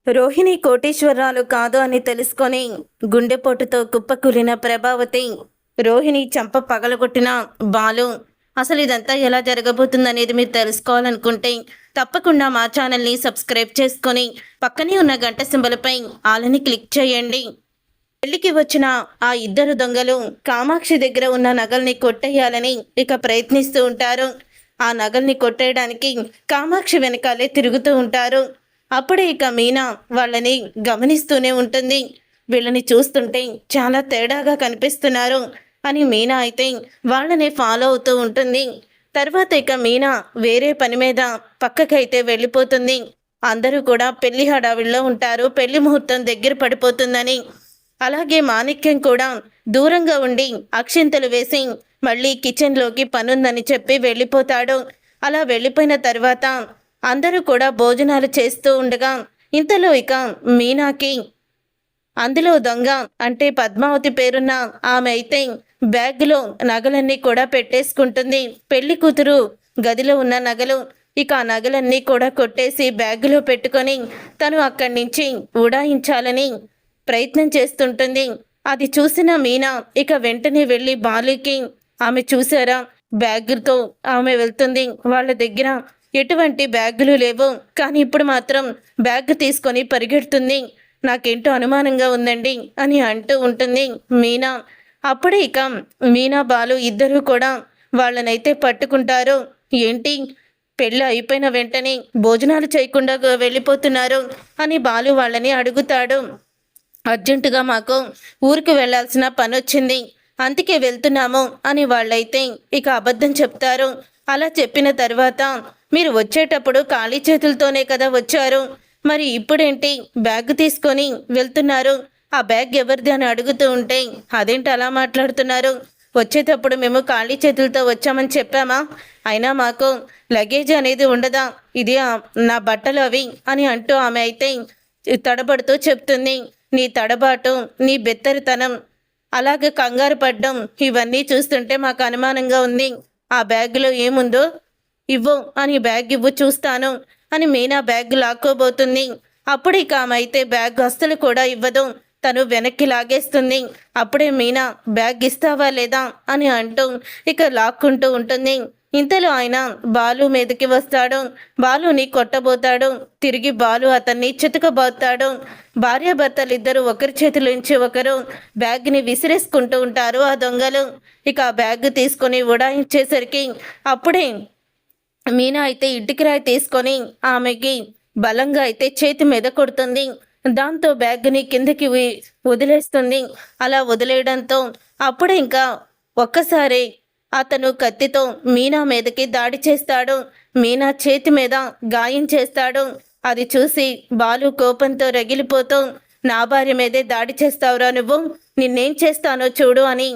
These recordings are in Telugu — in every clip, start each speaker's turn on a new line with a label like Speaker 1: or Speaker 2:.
Speaker 1: రోహిణి కోటీశ్వరరాలు కాదు అని తెలుసుకొని గుండెపోటుతో కుప్పకూలిన ప్రభావతి, రోహిణి చంప పగలగొట్టిన బాలు. అసలు ఇదంతా ఎలా జరగబోతుందనేది మీరు తెలుసుకోవాలనుకుంటే తప్పకుండా మా ఛానల్ని సబ్స్క్రైబ్ చేసుకొని పక్కనే ఉన్న గంట సింబలపై ఆలని క్లిక్ చేయండి. పెళ్లికి వచ్చిన ఆ ఇద్దరు దొంగలు కామాక్షి దగ్గర ఉన్న నగల్ని కొట్టేయాలని ఇక ప్రయత్నిస్తూ ఉంటారు. ఆ నగల్ని కొట్టేయడానికి కామాక్షి వెనకాలే తిరుగుతూ ఉంటారు. అప్పుడే ఇక మీనా వాళ్ళని గమనిస్తూనే ఉంటుంది. వీళ్ళని చూస్తుంటే చాలా తేడాగా కనిపిస్తున్నారు అని మీనా అయితే వాళ్ళని ఫాలో అవుతూ ఉంటుంది. తర్వాత ఇక మీనా వేరే పని మీద పక్కకైతే వెళ్ళిపోతుంది. అందరూ కూడా పెళ్లి హడావిడిలో ఉంటారు, పెళ్లి ముహూర్తం దగ్గర పడిపోతుందని. అలాగే మాణిక్యం కూడా దూరంగా ఉండి అక్షింతలు వేసి మళ్ళీ కిచెన్లోకి పనుందని చెప్పి వెళ్ళిపోతాడు. అలా వెళ్ళిపోయిన తర్వాత అందరూ కూడా భోజనాలు చేస్తూ ఉండగా ఇంతలో ఇక మీనాకి అందులో దొంగ అంటే పద్మావతి పేరున్న ఆమె అయితే బ్యాగ్లో నగలన్నీ కూడా పెట్టేసుకుంటుంది. పెళ్లి కూతురు గదిలో ఉన్న నగలు, ఇక ఆ నగలన్నీ కూడా కొట్టేసి బ్యాగులో పెట్టుకొని తను అక్కడి నుంచి ఉడాయించాలని ప్రయత్నం చేస్తుంటుంది. అది చూసిన మీనా ఇక వెంటనే వెళ్ళి బాలుకి, ఆమె చూసారా బ్యాగుతో ఆమె వెళ్తుంది, వాళ్ళ దగ్గర ఎటువంటి బ్యాగులు లేవు, కానీ ఇప్పుడు మాత్రం బ్యాగ్ తీసుకొని పరిగెడుతుంది, నాకేంటో అనుమానంగా ఉందండి అని అంటూ ఉంటుంది మీనా. అప్పుడే ఇక మీనా బాలు ఇద్దరూ కూడా వాళ్ళనైతే పట్టుకుంటారు. ఏంటి పెళ్ళి అయిపోయిన వెంటనే భోజనాలు చేయకుండా వెళ్ళిపోతున్నారు అని బాలు వాళ్ళని అడుగుతాడు. అర్జెంటుగా మాకు ఊరికి వెళ్లాల్సిన పని వచ్చింది, అందుకే వెళ్తున్నాము అని వాళ్ళైతే ఇక అబద్ధం చెప్తారు. అలా చెప్పిన తర్వాత మీరు వచ్చేటప్పుడు ఖాళీ చేతులతోనే కదా వచ్చారు, మరి ఇప్పుడేంటి బ్యాగ్ తీసుకొని వెళ్తున్నారు, ఆ బ్యాగ్ ఎవరిది అని అడుగుతూ ఉంటే అదేంటి అలా మాట్లాడుతున్నారు, వచ్చేటప్పుడు మేము ఖాళీ చేతులతో వచ్చామని చెప్పామా, అయినా మాకు లగేజ్ అనేది ఉండదా, ఇది నా బట్టలు అవి అని అంటూ ఆమె అయితే తడబడుతూ చెప్తుంది. నీ తడబాటు, నీ బెత్తరితనం, అలాగే కంగారు పడ్డం ఇవన్నీ చూస్తుంటే మాకు అనుమానంగా ఉంది, ఆ బ్యాగ్లో ఏముందో ఇవ్వు అని బ్యాగ్ ఇవ్వు చూస్తాను అని మీనా బ్యాగ్ లాక్కోబోతుంది. అప్పుడు ఇక ఆమె అయితే బ్యాగ్ అస్సలు కూడా ఇవ్వదు, తను వెనక్కి లాగేస్తుంది. అప్పుడే మీనా బ్యాగ్ ఇస్తావా లేదా అని అంటూ ఇక లాక్కుంటూ ఉంటుంది. ఇంతలో ఆయన బాలు మీదకి వస్తాడు, బాలుని కొట్టబోతాడు, తిరిగి బాలు అతన్ని చితకబోతాడు. భార్యాభర్తలు ఇద్దరు ఒకరి చేతిలోంచి ఒకరు బ్యాగ్ని విసిరేసుకుంటూ ఉంటారు ఆ దొంగలు. ఇక ఆ బ్యాగ్ తీసుకొని ఉడాయించేసరికి అప్పుడే మీనా అయితే ఇటుకరాయి తీసుకొని ఆమెకి బలంగా అయితే చేతి మీద కొడుతుంది. దాంతో బ్యాగ్ని కిందకి వదిలేస్తుంది. అలా వదిలేయడంతో అప్పుడే ఇంకా ఒక్కసారి అతను కత్తితో మీనా మీదకి దాడి చేస్తాడు. మీనా చేతి మీద గాయం చేస్తాడు. అది చూసి బాలు కోపంతో రగిలిపోతూ, నా భార్య మీదే దాడి చేస్తావురా నువ్వు, నిన్నేం చేస్తానో చూడు అని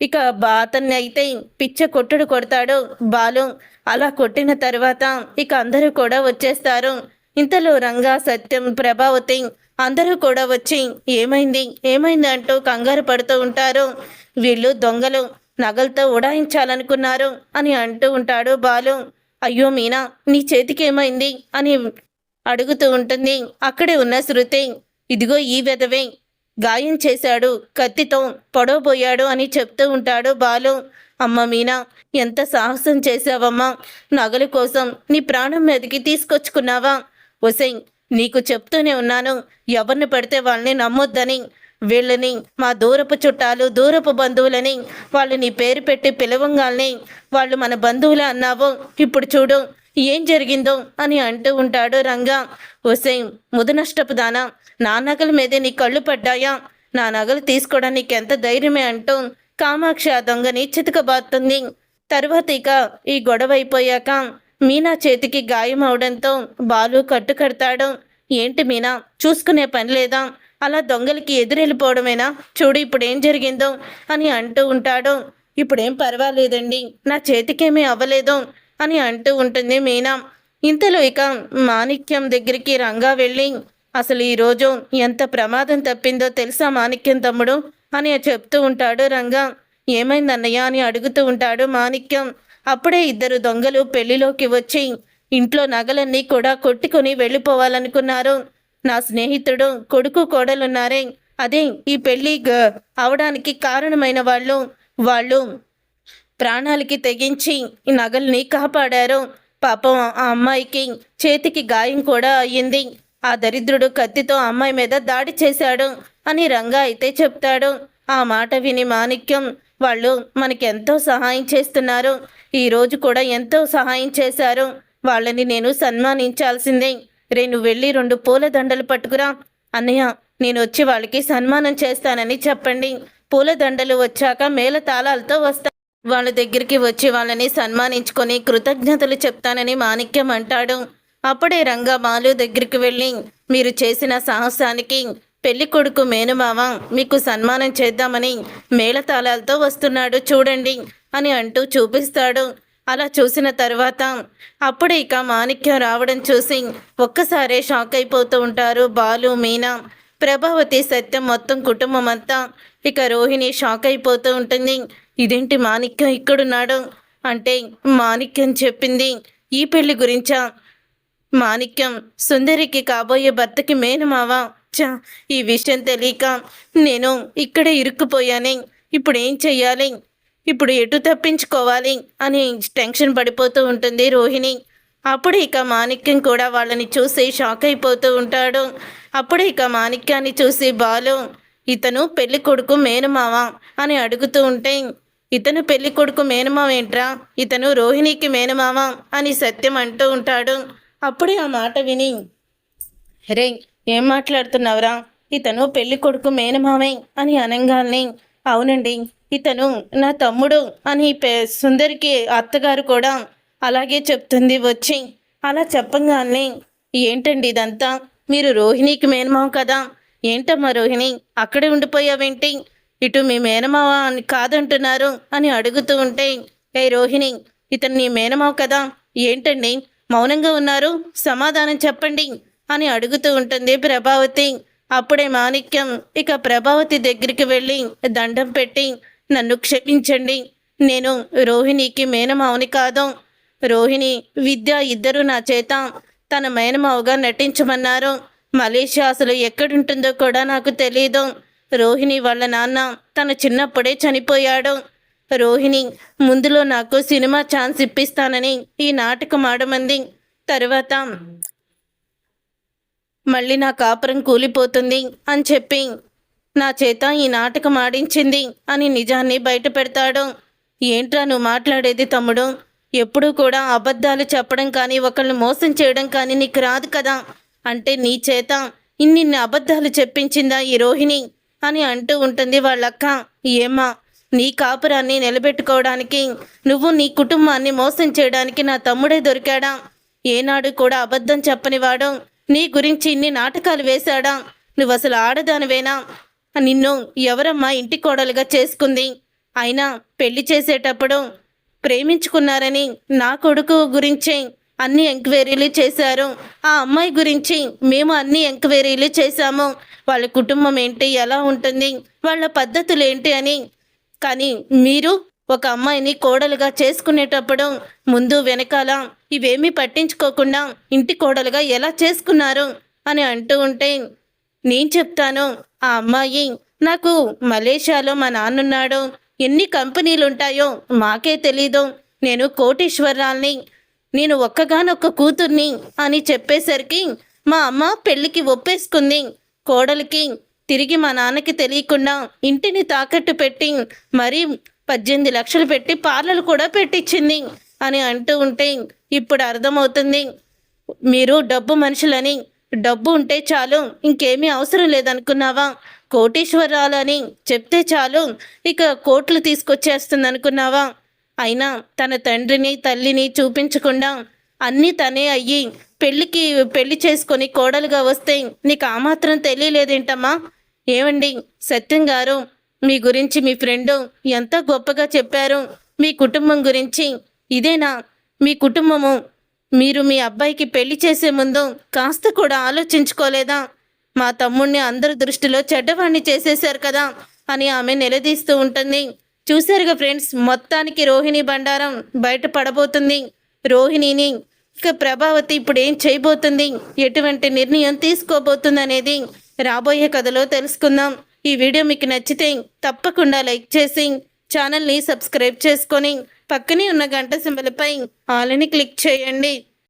Speaker 1: ఇక అతన్ని అయితే పిచ్చ కొట్టుడు కొడతాడు బాలు. అలా కొట్టిన తర్వాత ఇక అందరూ కూడా వచ్చేస్తారు. ఇంతలో రంగా, సత్యం, ప్రభావతి అందరూ కూడా వచ్చి ఏమైంది ఏమైంది అంటూ కంగారు పడుతూ ఉంటారు. వీళ్ళు దొంగలు నగలతో ఉడాయించాలనుకున్నారు అని అంటూ ఉంటాడు బాలు. అయ్యో మీనా, నీ చేతికి ఏమైంది అని అడుగుతూ ఉంటుంది అక్కడే ఉన్న శృతి. ఇదిగో ఈ వెధవే గాయం చేశాడు, కత్తితో పొడవబోయాడు అని చెప్తూ ఉంటాడు బాలు. అమ్మ మీనా, ఎంత సాహసం చేశావమ్మా, నగల కోసం నీ ప్రాణం మీదకి తీసుకొచ్చుకున్నావా. ఒసై, నీకు చెప్తూనే ఉన్నాను ఎవరిని పడితే వాళ్ళని నమ్మొద్దని, వీళ్ళని మా దూరపు చుట్టాలు, దూరపు బంధువులని వాళ్ళు నీ పేరు పెట్టి పిలవంగాల్ని వాళ్ళు మన బంధువులే అన్నావు, ఇప్పుడు చూడు ఏం జరిగిందో అని అంటూ ఉంటాడు రంగా. ఒసై ముదనష్టపు దానా, నా నగల మీదే నీ కళ్ళు పడ్డాయా, నా నగలు తీసుకోవడానికి ఎంత ధైర్యమే అంటూ కామాక్షి ఆ దొంగని చితకబాతుంది. తర్వాత ఇక ఈ గొడవ అయిపోయాక మీనా చేతికి గాయం అవడంతో బాలు కట్టు కడతాడు. ఏంటి మీనా, చూసుకునే పని లేదా, అలా దొంగలకి ఎదురెళ్ళిపోవడమేనా, చూడు ఇప్పుడు ఏం జరిగిందో అని అంటూ ఉంటాడు. ఇప్పుడేం పర్వాలేదండి, నా చేతికేమీ అవ్వలేదు అని అంటూ ఉంటుంది మీనా. ఇంతలో ఇక మాణిక్యం దగ్గరికి రంగా వెళ్ళి, అసలు ఈరోజు ఎంత ప్రమాదం తప్పిందో తెలుసా మాణిక్యం తమ్ముడు అని చెప్తూ ఉంటాడు రంగా. ఏమైందన్నయ్య అని అడుగుతూ ఉంటాడు మాణిక్యం. అప్పుడే ఇద్దరు దొంగలు పెళ్లిలోకి వచ్చి ఇంట్లో నగలన్నీ కూడా కొట్టుకొని వెళ్ళిపోవాలనుకున్నారు. నా స్నేహితుడు కొడుకు కోడలున్నారే, అదే ఈ పెళ్ళి అవడానికి కారణమైన వాళ్ళు ప్రాణాలకి తెగించి ఈ నగల్ని కాపాడారు. పాపం ఆ అమ్మాయికి చేతికి గాయం కూడా అయ్యింది. ఆ దరిద్రుడు కత్తితో అమ్మాయి మీద దాడి చేశాడు అని రంగా అయితే చెప్తాడు. ఆ మాట విని మాణిక్యం, వాళ్ళు మనకెంతో సహాయం చేస్తున్నారు, ఈరోజు కూడా ఎంతో సహాయం చేశారు, వాళ్ళని నేను సన్మానించాల్సిందే. నువ్వు వెళ్ళి 2 పూల దండలు పట్టుకురా. అన్నయ్య, నేను వచ్చి వాళ్ళకి సన్మానం చేస్తానని చెప్పండి. పూల దండలు వచ్చాక మేళ తాళాలతో వస్తా. వాళ్ళ దగ్గరికి వచ్చి వాళ్ళని సన్మానించుకొని కృతజ్ఞతలు చెప్తానని మాణిక్యం అంటాడు. అప్పుడే రంగా బాలు దగ్గరికి వెళ్ళి, మీరు చేసిన సాహసానికి పెళ్లి కొడుకు మేనమావ మీకు సన్మానం చేద్దామని మేళతాళాలతో వస్తున్నాడు చూడండి అని అంటూ చూపిస్తాడు. అలా చూసిన తర్వాత అప్పుడే ఇక మాణిక్యం రావడం చూసి ఒక్కసారే షాక్ అయిపోతూ ఉంటారు బాలు, మీనా, ప్రభావతి, సత్యం, మొత్తం కుటుంబం అంతా. ఇక రోహిణి షాక్ అయిపోతూ ఉంటుంది. ఇదేంటి మాణిక్యం ఇక్కడున్నాడు అంటే, మాణిక్యం చెప్పింది ఈ పెళ్లి గురించా? మాణిక్యం సుందరికి కాబోయే భర్తకి మేనమావా? ఈ విషయం తెలియక నేను ఇక్కడే ఇరుక్కుపోయానే. ఇప్పుడు ఏం చెయ్యాలి, ఇప్పుడు ఎటు తప్పించుకోవాలి అని టెన్షన్ పడిపోతూ ఉంటుంది రోహిణి. అప్పుడు ఇక మాణిక్యం కూడా వాళ్ళని చూసి షాక్ అయిపోతూ ఉంటాడు. అప్పుడు ఇక మాణిక్యాన్ని చూసి బాలు, ఇతను పెళ్లి కొడుకు మేనమావ అని అడుగుతూ ఉంటే, ఇతను పెళ్లి కొడుకు మేనమావ ఏంట్రా, ఇతను రోహిణికి మేనమావ అని సత్యం అంటూ ఉంటాడు. అప్పుడే ఆ మాట విని, రే ఏం మాట్లాడుతున్నావురా, ఇతను పెళ్లి కొడుకు మేనమావే అని అనంగానే, అవునండి ఇతను నా తమ్ముడు అని సుందరికి అత్తగారు కూడా అలాగే చెప్తుంది వచ్చి. అలా చెప్పంగానే, ఏంటండి ఇదంతా, మీరు రోహిణికి మేనమావ కదా, ఏంటమ్మా రోహిణి అక్కడే ఉండిపోయావేంటి, ఇటు మీ మేనమావ అని కాదంటున్నారు అని అడుగుతూ ఉంటే, ఏ రోహిణి ఇతను నీ మేనమావ కదా, ఏంటండి మౌనంగా ఉన్నారు, సమాధానం చెప్పండి అని అడుగుతూ ఉంటుంది ప్రభావతి. అప్పుడే మాణిక్యం ఇక ప్రభావతి దగ్గరికి వెళ్ళి దండం పెట్టి, నన్ను క్షమించండి, నేను రోహిణికి మేనమావని కాదు, రోహిణి, విద్య ఇద్దరు నా చేత తన మేనమావగా నటించమన్నారు. మలేషియా అసలు ఎక్కడుంటుందో కూడా నాకు తెలీదు. రోహిణి వాళ్ళ నాన్న తన చిన్నప్పుడే చనిపోయాడు. రోహిణి ముందులో నాకు సినిమా ఛాన్స్ ఇప్పిస్తానని ఈ నాటకం ఆడమంది. తర్వాత మళ్ళీ నా కాపురం కూలిపోతుంది అని చెప్పి నా చేత ఈ నాటకం ఆడించింది అని నిజాన్ని బయట పెడతాడు. ఏంట్రా నువ్వు మాట్లాడేది తమ్ముడు, ఎప్పుడూ కూడా అబద్ధాలు చెప్పడం కానీ ఒకళ్ళని మోసం చేయడం కానీ నీకు రాదు కదా, అంటే నీ చేత ఇన్నిన్ని అబద్ధాలు చెప్పించిందా ఈ రోహిణి అని అంటూ ఉంటుంది వాళ్ళక్క. ఏమ్మా, నీ కాపురాన్ని నిలబెట్టుకోవడానికి నువ్వు నీ కుటుంబాన్ని మోసం చేయడానికి నా తమ్ముడే దొరికాడా? ఏనాడు కూడా అబద్ధం చెప్పనివాడు నీ గురించి ఇన్ని నాటకాలు వేశాడా? నువ్వు అసలు ఆడదానివేనా? నిన్ను ఎవరమ్మా ఇంటి కోడలుగా చేసుకుంది? అయినా పెళ్లి చేసేటప్పుడు ప్రేమించుకున్నారని నా కొడుకు గురించి అన్ని ఎంక్వైరీలు చేశారు, ఆ అమ్మాయి గురించి మేము అన్ని ఎంక్వైరీలు చేశాము, వాళ్ళ కుటుంబం ఏంటి, ఎలా ఉంటుంది, వాళ్ళ పద్ధతులు ఏంటి అని. కానీ మీరు ఒక అమ్మాయిని కోడలుగా చేసుకునేటప్పుడు ముందు వెనకాల ఇవేమీ పట్టించుకోకుండా ఇంటి కోడలుగా ఎలా చేసుకున్నారు అని అంటూ ఉంటే, నేను చెప్తాను, ఆ అమ్మాయి నాకు మలేషియాలో మా నాన్నున్నాడు, ఎన్ని కంపెనీలు ఉంటాయో మాకే తెలీదు, నేను కోటీశ్వరాల్ని, నేను ఒక్కగానొక్క కూతుర్ని అని చెప్పేసరికి మా అమ్మ పెళ్ళికి ఒప్పేసుకుంది. కోడలికి తిరిగి మా నాన్నకి తెలియకుండా ఇంటిని తాకట్టు పెట్టి మరీ 18 లక్షలు పెట్టి పార్లర్ కూడా పెట్టించింది అని అంటూ ఉంటే ఇప్పుడు అర్థమవుతుంది, మీరు డబ్బు మనుషులని, డబ్బు ఉంటే చాలు ఇంకేమీ అవసరం లేదనుకున్నావా? కోటీశ్వరాలని చెప్తే చాలు ఇక కోట్లు తీసుకొచ్చేస్తుంది అనుకున్నావా? అయినా తన తండ్రిని తల్లిని చూపించకుండా అన్నీ తనే అయ్యి పెళ్లి చేసుకొని కోడలుగా వస్తే నీకు ఆ మాత్రం తెలియలేదేంటమ్మా? ఏమండి సత్యం గారు, మీ గురించి మీ ఫ్రెండు ఎంత గొప్పగా చెప్పారు, మీ కుటుంబం గురించి. ఇదేనా మీ కుటుంబము? మీరు మీ అబ్బాయికి పెళ్లి చేసే ముందు కాస్త కూడా ఆలోచించుకోలేదా? మా తమ్ముడిని అందరి దృష్టిలో చెడ్డవాణ్ణి చేసేశారు కదా అని ఆమె నిలదీస్తూ ఉంటుంది. చూశారుగా ఫ్రెండ్స్, మొత్తానికి రోహిణి బండారం బయట పడబోతుంది. రోహిణిని ఇక ప్రభావతి ఇప్పుడు ఏం చేయబోతుంది, ఎటువంటి నిర్ణయం తీసుకోబోతుంది అనేది రాబోయే కథలో తెలుసుకుందాం. ఈ వీడియో మీకు నచ్చితే తప్పకుండా లైక్ చేసి ఛానల్ని సబ్స్క్రైబ్ చేసుకొని పక్కనే ఉన్న గంట సింబల్పై ఆల్ అని క్లిక్ చేయండి.